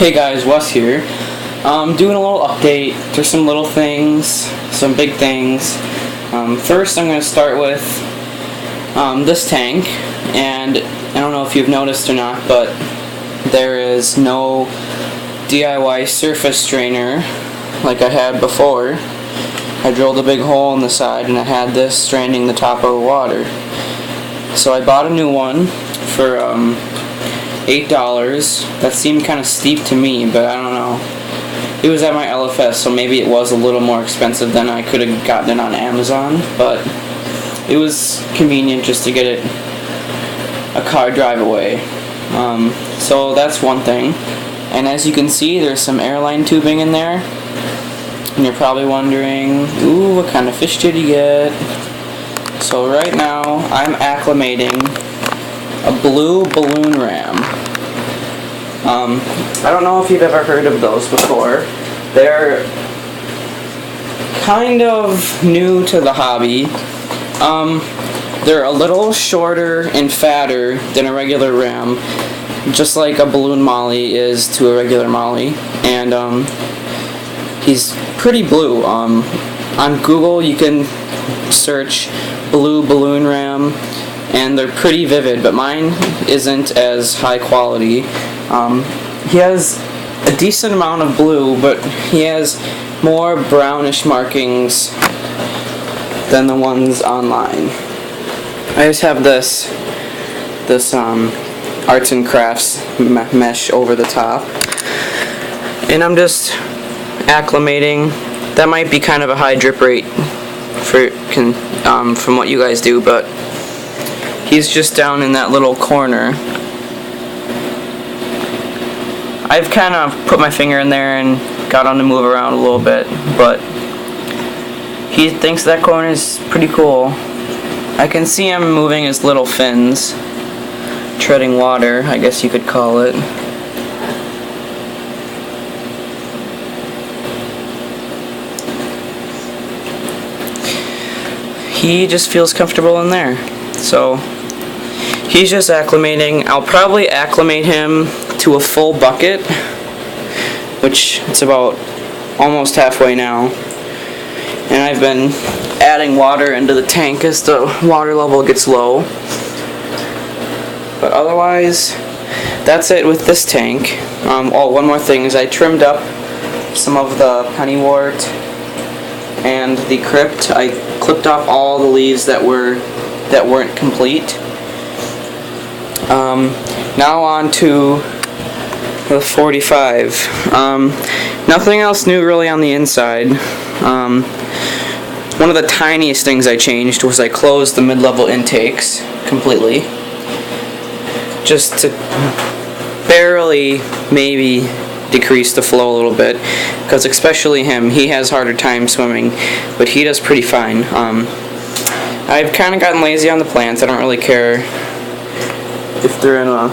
Hey guys, Wes here. Doing a little update. There's some little things, some big things. First, I'm going to start with this tank, and I don't know if you've noticed or not, but there is no DIY surface drainer like I had before. I drilled a big hole in the side, and I had this draining the top of the water. So I bought a new one for $8. That seemed kind of steep to me, but I don't know. It was at my LFS, so maybe it was a little more expensive than I could have gotten it on Amazon, but it was convenient just to get it a car drive away. So that's one thing. And as you can see, there's some airline tubing in there. And you're probably wondering, ooh, what kind of fish did you get? So right now, I'm acclimating a blue balloon ram. I don't know if you've ever heard of those before. They're kind of new to the hobby. They're a little shorter and fatter than a regular ram, just like a balloon molly is to a regular molly. And he's pretty blue. On Google you can search blue balloon ram, and they're pretty vivid, but mine isn't as high quality. He has a decent amount of blue, but he has more brownish markings than the ones online. I just have this arts and crafts mesh over the top, and I'm just acclimating. That might be kind of a high drip rate from what you guys do, but he's just down in that little corner. I've kind of put my finger in there and got him to move around a little bit, but he thinks that corner is pretty cool. I can see him moving his little fins, treading water, I guess you could call it. He just feels comfortable in there. So he's just acclimating. I'll probably acclimate him to a full bucket, which it's about almost halfway now. And I've been adding water into the tank as the water level gets low. But otherwise, that's it with this tank. One more thing is I trimmed up some of the pennywort and the crypt. I clipped off all the leaves that weren't complete. Now on to the 45. Nothing else new really on the inside. One of the tiniest things I changed was I closed the mid-level intakes completely, just to barely maybe decrease the flow a little bit, because especially him, he has harder time swimming, but he does pretty fine. I've kind of gotten lazy on the plants. I don't really care if they're in a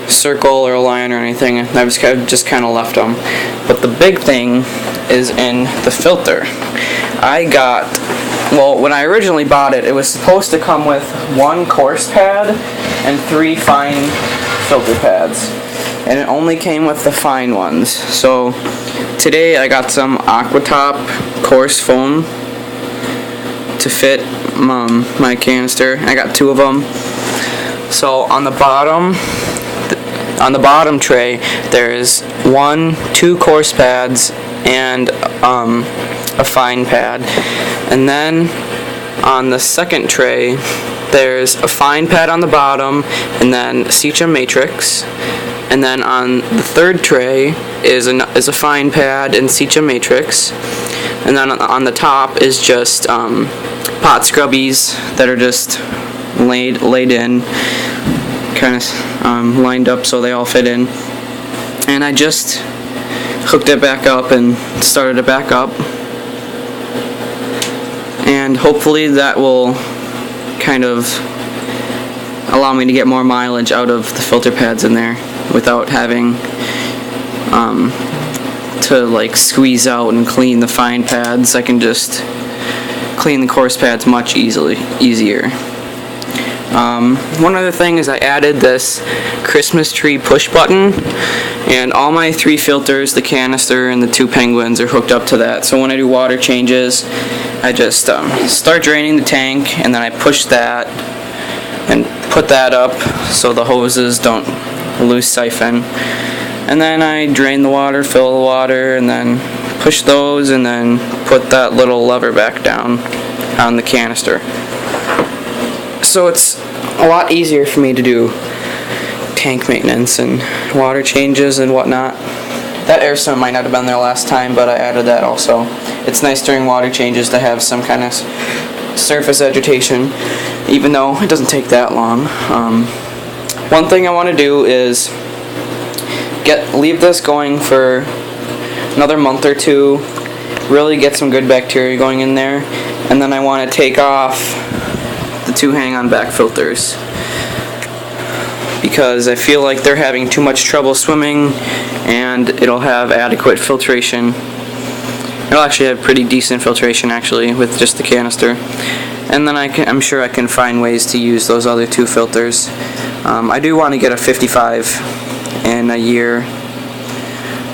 circle or a line or anything. I've just kind of left them. But the big thing is in the filter. When I originally bought it, it was supposed to come with 1 coarse pad and 3 fine filter pads, and it only came with the fine ones. So today I got some Aquatop coarse foam to fit my canister. I got 2 of them. So on the bottom tray there's 2 coarse pads and a fine pad, and then on the second tray there's a fine pad on the bottom and then Seacham Matrix, and then on the third tray is a fine pad and Seacham Matrix, and then on the top is just pot scrubbies that are just laid in, kind of lined up so they all fit in. And I just hooked it back up and started it back up, and hopefully that will kind of allow me to get more mileage out of the filter pads in there without having to like squeeze out and clean the fine pads. I can just clean the coarse pads much easier. One other thing is I added this Christmas tree push button, and all my 3 filters, the canister and the 2 penguins, are hooked up to that. So when I do water changes, I just start draining the tank, and then I push that and put that up so the hoses don't lose siphon. And then I drain the water, fill the water, and then push those, and then put that little lever back down on the canister. So it's a lot easier for me to do tank maintenance and water changes and whatnot. That air cement might not have been there last time, but I added that also. It's nice during water changes to have some kind of surface agitation, even though it doesn't take that long. One thing I want to do is leave this going for another month or 2, really get some good bacteria going in there, and then I want to take off the 2 hang-on back filters because I feel like they're having too much trouble swimming, and it'll have adequate filtration. It'll actually have pretty decent filtration actually with just the canister. And then I'm sure I can find ways to use those other 2 filters. I do want to get a 55 in a year,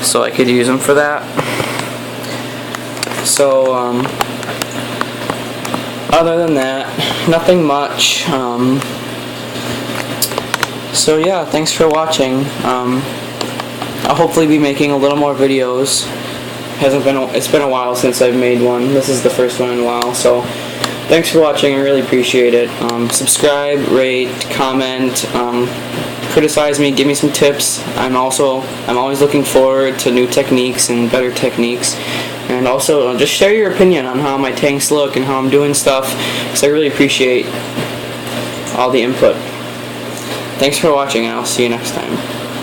so I could use them for that. So other than that, nothing much. So yeah, thanks for watching. I'll hopefully be making a little more videos. It's been a while since I've made one. This is the first one in a while, so thanks for watching. I really appreciate it. Subscribe, rate, comment, criticize me, give me some tips. I'm always looking forward to new techniques and better techniques. And also, just share your opinion on how my tanks look and how I'm doing stuff, because I really appreciate all the input. Thanks for watching, and I'll see you next time.